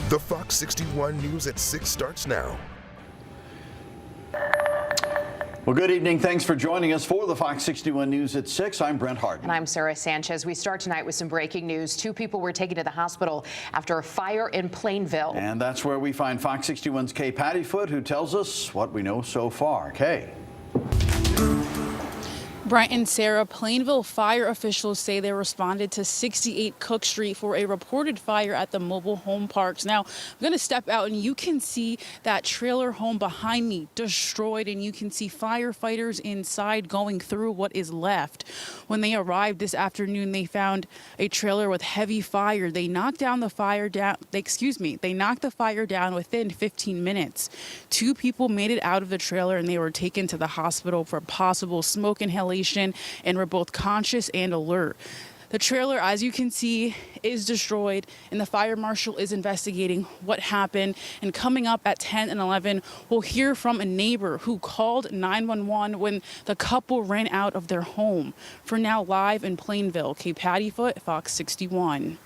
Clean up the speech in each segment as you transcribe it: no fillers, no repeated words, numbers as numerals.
The Fox 61 News at 6 starts now. Well, good evening. Thanks for joining us for the Fox 61 News at 6. I'm Brent Harden. And I'm Sarah Sanchez. We start tonight with some breaking news. 2 people were taken to the hospital after a fire in Plainville. And that's where we find Fox 61's Kay Pattyfoot, who tells us what we know so far. Kay. Brent and Sarah, Plainville fire officials say they responded to 68 Cook Street for a reported fire at the mobile home parks. Now, I'm going to step out and you can see that trailer home behind me destroyed, and you can see firefighters inside going through what is left. When they arrived this afternoon, they found a trailer with heavy fire. They knocked the fire down within 15 minutes. 2 people made it out of the trailer and they were taken to the hospital for possible smoke inhalation and were both conscious and alert. The trailer, as you can see, is destroyed, and the fire marshal is investigating what happened. And coming up at 10 and 11, we'll hear from a neighbor who called 911 when the couple ran out of their home. For now, live in Plainville, Kay Pattyfoot, Fox 61.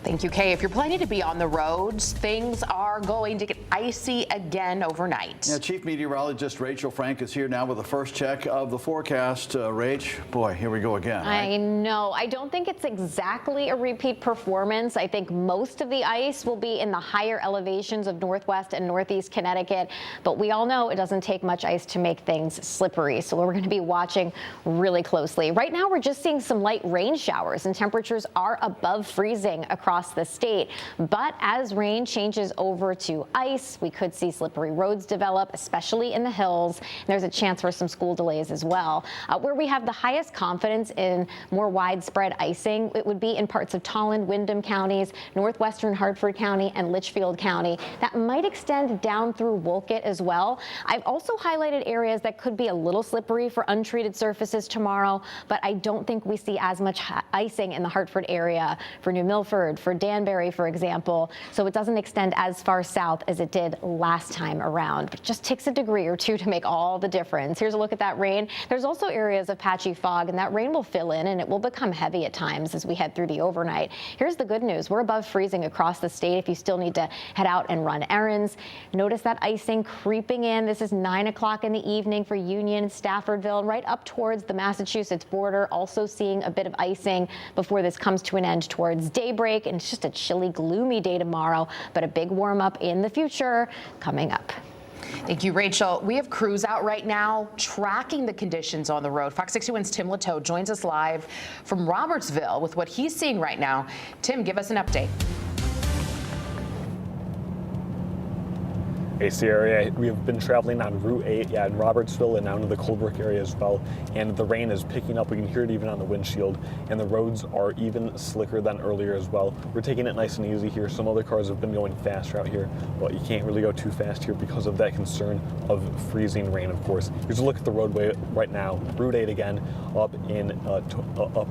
Thank you, Kay. If you're planning to be on the roads, things are going to get icy again overnight. Yeah, Chief Meteorologist Rachel Frank is here now with the first check of the forecast. Rach, boy, here we go again. Right? I know. I don't think it's exactly a repeat performance. I think most of the ice will be in the higher elevations of northwest and northeast Connecticut. But we all know it doesn't take much ice to make things slippery. So we're going to be watching really closely. Right now, we're just seeing some light rain showers, and temperatures are above freezing across the state. But as rain changes over to ice, we could see slippery roads develop, especially in the hills. And there's a chance for some school delays as well. Where we have the highest confidence in more widespread icing, it would be in parts of Tolland, Windham counties, northwestern Hartford County, and Litchfield County. That might extend down through Wolcott as well. I've also highlighted areas that could be a little slippery for untreated surfaces tomorrow, but I don't think we see as much icing in the Hartford area for New Milford, for Danbury, for example. So it doesn't extend as far south as it did last time around, but it just takes a degree or 2 to make all the difference. Here's a look at that rain. There's also areas of patchy fog, and that rain will fill in and it will become heavy at times as we head through the overnight. Here's the good news. We're above freezing across the state if you still need to head out and run errands. Notice that icing creeping in. This is 9 o'clock in the evening for Union, Staffordville, and right up towards the Massachusetts border. Also seeing a bit of icing before this comes to an end towards daybreak. And it's just a chilly, gloomy day tomorrow, but a big warm up in the future coming up. Thank you, Rachel. We have crews out right now tracking the conditions on the road. Fox 61's Tim Latow joins us live from Robertsville with what he's seeing right now. Tim, give us an update. AC area. We have been traveling on Route 8, in Robertsville and down to the Coldbrook area as well. And the rain is picking up. We can hear it even on the windshield. And the roads are even slicker than earlier as well. We're taking it nice and easy here. Some other cars have been going faster out here, but you can't really go too fast here because of that concern of freezing rain, of course. Here's a look at the roadway right now. Route 8 again, up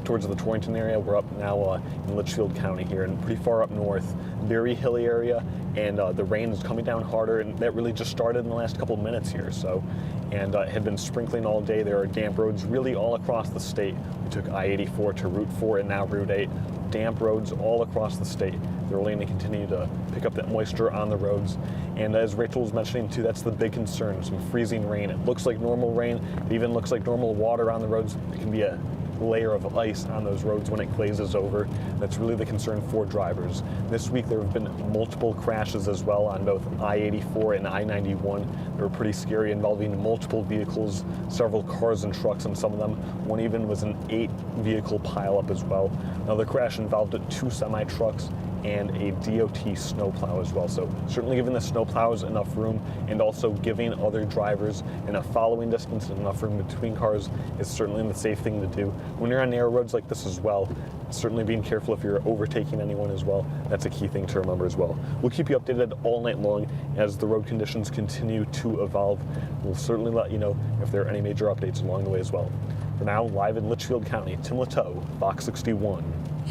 towards the Torrington area. We're up now in Litchfield County here, and pretty far up north, very hilly area. And the rain is coming down harder, and that really just started in the last couple of minutes here. So, and had been sprinkling all day. There are damp roads really all across the state. We took I-84 to Route 4 and now Route 8. Damp roads all across the state. They're only going to continue to pick up that moisture on the roads. And as Rachel was mentioning too, that's the big concern, some freezing rain. It looks like normal rain. It even looks like normal water on the roads. It can be a layer of ice on those roads when it glazes over. That's really the concern for drivers. This week there have been multiple crashes as well on both I-84 and I-91. They were pretty scary, involving multiple vehicles, several cars and trucks on some of them. One even was an 8-vehicle pileup as well. Another crash involved 2 semi-trucks and a DOT snowplow as well. So certainly giving the snowplows enough room and also giving other drivers enough following distance and enough room between cars is certainly the safe thing to do. When you're on narrow roads like this as well, certainly being careful if you're overtaking anyone as well. That's a key thing to remember as well. We'll keep you updated all night long as the road conditions continue to evolve. We'll certainly let you know if there are any major updates along the way as well. For now, live in Litchfield County, Tim Latow, Fox 61.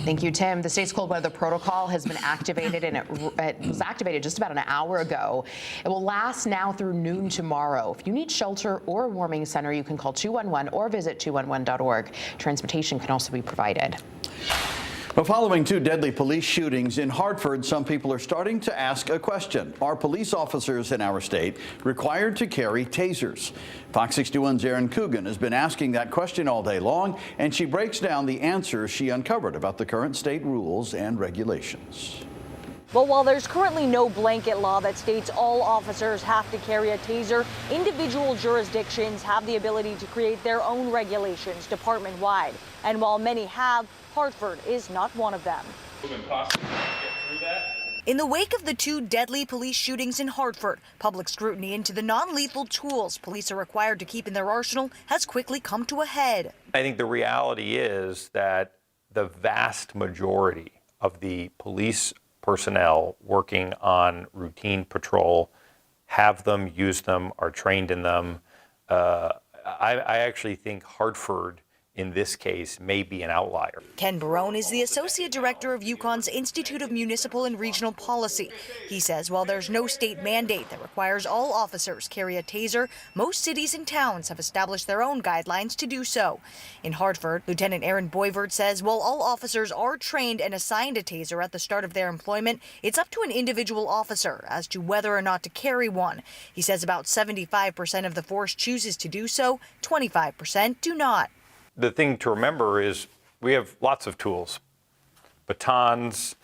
Thank you, Tim. The state's cold weather protocol has been activated, and it was activated just about an hour ago. It will last now through noon tomorrow. If you need shelter or a warming center, you can call 211 or visit 211.org. Transportation can also be provided. Well, following 2 deadly police shootings in Hartford, some people are starting to ask a question. Are police officers in our state required to carry tasers? Fox 61's Erin Coogan has been asking that question all day long, and she breaks down the answers she uncovered about the current state rules and regulations. But while there's currently no blanket law that states all officers have to carry a taser, individual jurisdictions have the ability to create their own regulations department-wide. And while many have, Hartford is not one of them. In the wake of the 2 deadly police shootings in Hartford, public scrutiny into the non-lethal tools police are required to keep in their arsenal has quickly come to a head. I think the reality is that the vast majority of the police personnel working on routine patrol have them, use them, are trained in them. I actually think Hartford, in this case, may be an outlier. Ken Barone is the Associate Director of UConn's Institute of Municipal and Regional Policy. He says while there's no state mandate that requires all officers carry a taser, most cities and towns have established their own guidelines to do so. In Hartford, Lieutenant Aaron Boyvert says while all officers are trained and assigned a taser at the start of their employment, it's up to an individual officer as to whether or not to carry one. He says about 75% of the force chooses to do so, 25% do not. The thing to remember is we have lots of tools, batons,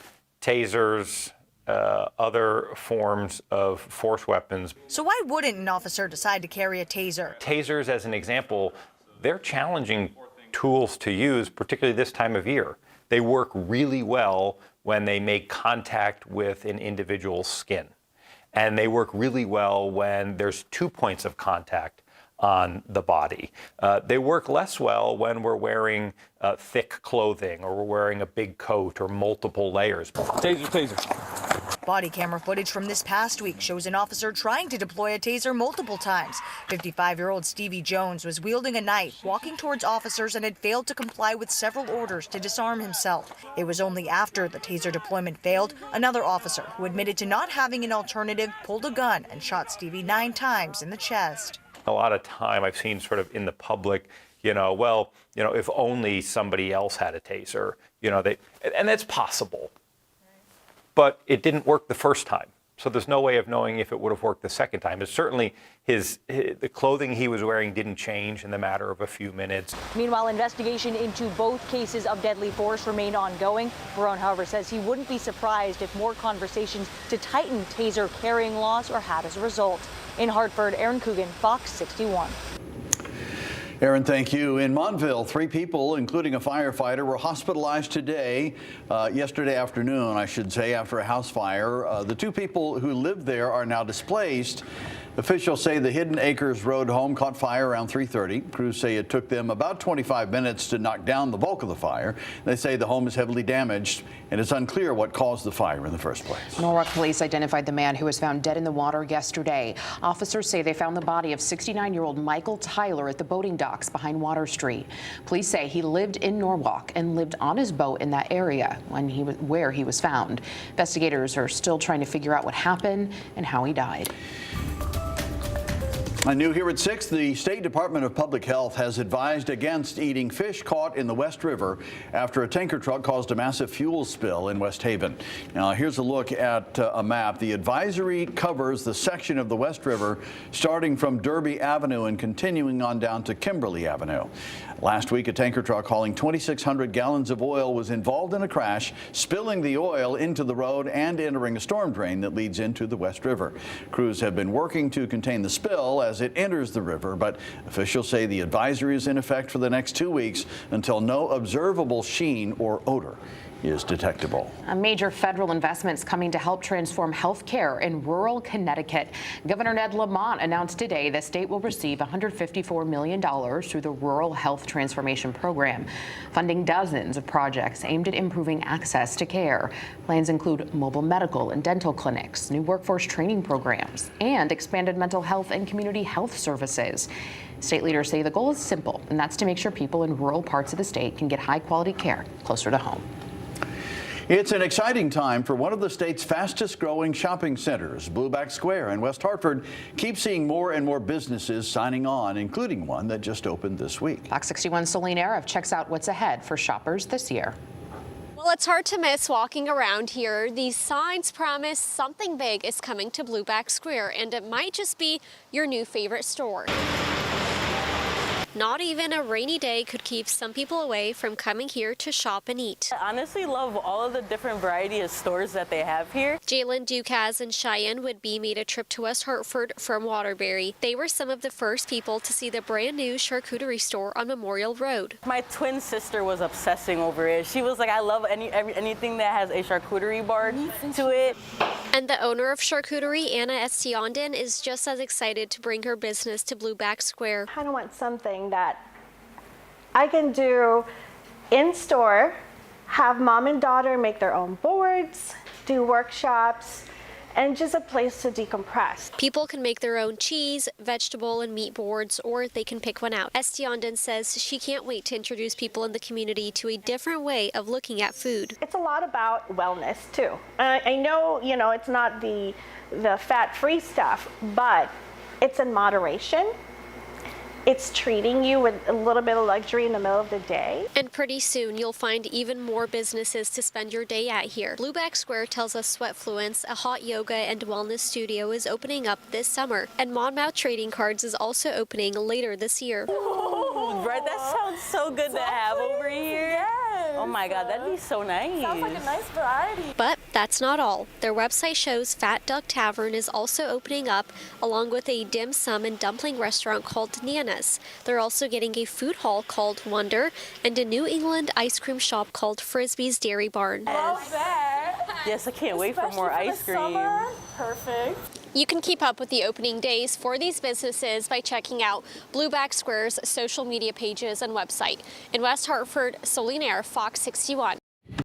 tasers, other forms of force weapons. So why wouldn't an officer decide to carry a taser? Tasers, as an example, they're challenging tools to use, particularly this time of year. They work really well when they make contact with an individual's skin. And they work really well when there's 2 points of contact on the body. They work less well when we're wearing thick clothing or we're wearing a big coat or multiple layers. Taser, taser. Body camera footage from this past week shows an officer trying to deploy a taser multiple times. 55-year-old Stevie Jones was wielding a knife, walking towards officers, and had failed to comply with several orders to disarm himself. It was only after the taser deployment failed, another officer who admitted to not having an alternative pulled a gun and shot Stevie 9 times in the chest. A lot of time I've seen sort of in the public, if only somebody else had a taser, and that's possible. But it didn't work the first time. So there's no way of knowing if it would have worked the second time. But certainly the clothing he was wearing didn't change in the matter of a few minutes. Meanwhile, investigation into both cases of deadly force remain ongoing. Barone, however, says he wouldn't be surprised if more conversations to tighten taser carrying laws are had as a result. In Hartford, Erin Coogan, Fox 61. Erin, thank you. In Montville, 3 people, including a firefighter, were hospitalized yesterday afternoon, I should say, after a house fire. The 2 people who lived there are now displaced. Officials say the Hidden Acres Road home caught fire around 3:30. Crews say it took them about 25 minutes to knock down the bulk of the fire. They say the home is heavily damaged, and it's unclear what caused the fire in the first place. Norwalk police identified the man who was found dead in the water yesterday. Officers say they found the body of 69-year-old Michael Tyler at the boating docks behind Water Street. Police say he lived in Norwalk and lived on his boat in that area where he was found. Investigators are still trying to figure out what happened and how he died. New here at 6, the State Department of Public Health has advised against eating fish caught in the West River after a tanker truck caused a massive fuel spill in West Haven. Now, here's a look at a map. The advisory covers the section of the West River starting from Derby Avenue and continuing on down to Kimberly Avenue. Last week, a tanker truck hauling 2,600 gallons of oil was involved in a crash, spilling the oil into the road and entering a storm drain that leads into the West River. Crews have been working to contain the spill as it enters the river, but officials say the advisory is in effect for the next 2 weeks until no observable sheen or odor is detectable. A major federal investments coming to help transform health care in rural Connecticut. Governor Ned Lamont announced today the state will receive $154 million through the Rural Health Transformation Program, funding dozens of projects aimed at improving access to care. Plans include mobile medical and dental clinics, new workforce training programs, and expanded mental health and community health services. State leaders say the goal is simple, and that's to make sure people in rural parts of the state can get high-quality care closer to home. It's an exciting time for one of the state's fastest growing shopping centers. Blueback Square in West Hartford keeps seeing more and more businesses signing on, including one that just opened this week. Fox 61's Celine Arif checks out what's ahead for shoppers this year. Well, it's hard to miss walking around here. These signs promise something big is coming to Blueback Square, and it might just be your new favorite store. Not even a rainy day could keep some people away from coming here to shop and eat. I honestly love all of the different variety of stores that they have here. Jalen, Ducas, and Cheyenne Woodby made a trip to West Hartford from Waterbury. They were some of the first people to see the brand new charcuterie store on Memorial Road. My twin sister was obsessing over it. She was like, I love anything that has a charcuterie bar to it. And the owner of Charcuterie, Anna Estiondon, is just as excited to bring her business to Blueback Square. I kind of want something that I can do in store, have mom and daughter make their own boards, do workshops, and just a place to decompress. People can make their own cheese, vegetable, and meat boards, or they can pick one out. Estiondon says she can't wait to introduce people in the community to a different way of looking at food. It's a lot about wellness too. I know, it's not the fat-free stuff, but it's in moderation. It's treating you with a little bit of luxury in the middle of the day. And pretty soon, you'll find even more businesses to spend your day at here. Blueback Square tells us Sweatfluence, a hot yoga and wellness studio, is opening up this summer. And Monmouth Trading Cards is also opening later this year. Ooh, right, that sounds so good to have over here. Yes. Oh my God, that'd be so nice. Sounds like a nice variety. But that's not all. Their website shows Fat Duck Tavern is also opening up, along with a dim sum and dumpling restaurant called Nana's. They're also getting a food hall called Wonder and a New England ice cream shop called Frisbee's Dairy Barn. Love that. Yes, I can't wait for more ice cream. Summer. Perfect. You can keep up with the opening days for these businesses by checking out Blueback Square's social media pages and website. In West Hartford, Solinaire, Fox 61.